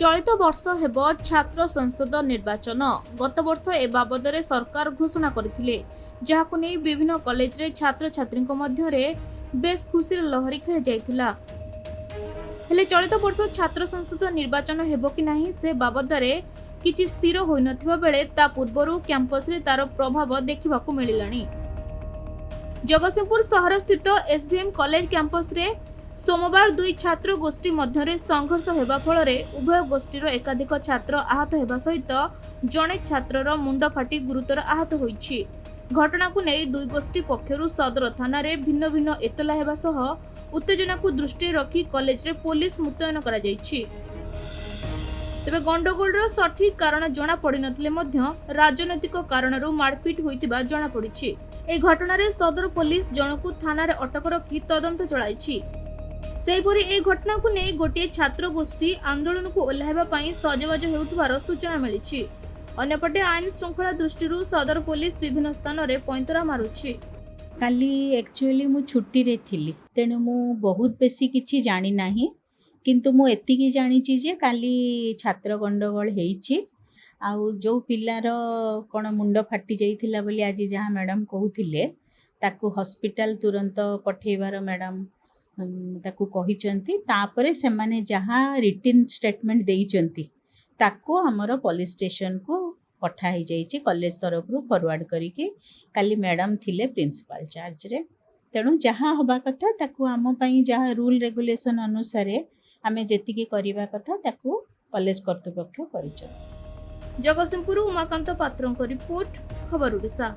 चलित वर्ष हेब छात्र संसद निर्वाचन। गत वर्ष ए बाबद सरकार घोषणा करथिले, जाहाकु नै विभिन्न कॉलेज रे छात्र छात्री मध्य बेस खुशी लहरी खेल जाइथिला। हेले चलित वर्ष छात्र संसद निर्वाचन हेब कि नाही से बाबद किछि स्थिर होई नथिबा बेले ता पूर्वरु कैंपस रे तार प्रभाव देखिबाकू मिलिलानी। जगतसिंहपुर शहर स्थित एसबीएम कॉलेज कैंपस रे सोमवार दुई छात्र गोष्ठी मध्य संघर्ष हेबा फलरे उभय गोष्ठीर एकाधिक छात्र आहत हेबा सहित जणे छात्रर मुंड फाटी गुरुतर आहत होईछि। घटना को नै दुई गोष्ठी पक्षरु सदर थाना रे भिन्न भिन्न एतला हेबा सह उत्तेजना को दृष्टि रखी कॉलेज रे पुलिस मुतयन करा जायछि। तेबे गंडगोलर सठिक कारण जना पड़ी नथिले मध्य राजनैतिक कारणरू मारपीट होइतिबा जना पड़िछि। ए घटना रे सदर पुलिस जनकु थाना रे अटक रखी तदंत चलाइछि। सेहिपरि ए घटना को नै गोटे छात्र गोष्ठी आंदोलन को ओल्हाइबा पई सजबाज हेउथबार सूचना मिलिछि। अन्यपटे आईन श्रृंखला दृष्टिरू सदर पुलिस विभिन्न स्थान रे पैंतरा मारुछि। काली एक्चुअली मु छुट्टी रे थिली, तेणु मु बहुत बेसी किछि जानी नाही, किंतु मु एतिकी जानिछि जे काली छात्र गंडगोल हेइछि। आउ जो पिलार कोन मुंड फाटी जाइथिला बोली आज जहाँ मैडम कहूथिले ताकू हॉस्पिटल तुरंत पठेबार मैडम ताकू कहिचंती। तापरे से माने जहाँ रिटन स्टेटमेंट देइचंती ताकू हमर पुलिस स्टेशन को पठा ही जाइछि। कॉलेज तरफ रु फॉरवर्ड करिके काली मैडम थिले प्रिंसिपल चार्ज रे, तेणु जहाँ हबा कथा ताकू आम पई जहाँ रूल रेगुलेशन अनुसार आमे जेतिकी करिबा कथा ताकू कॉलेज कर्तृपक्ष करिछ। जगतसिंहपुर उमाकांत पात्रଙ୍କ रिपोर्ट, खबर ओडिशा।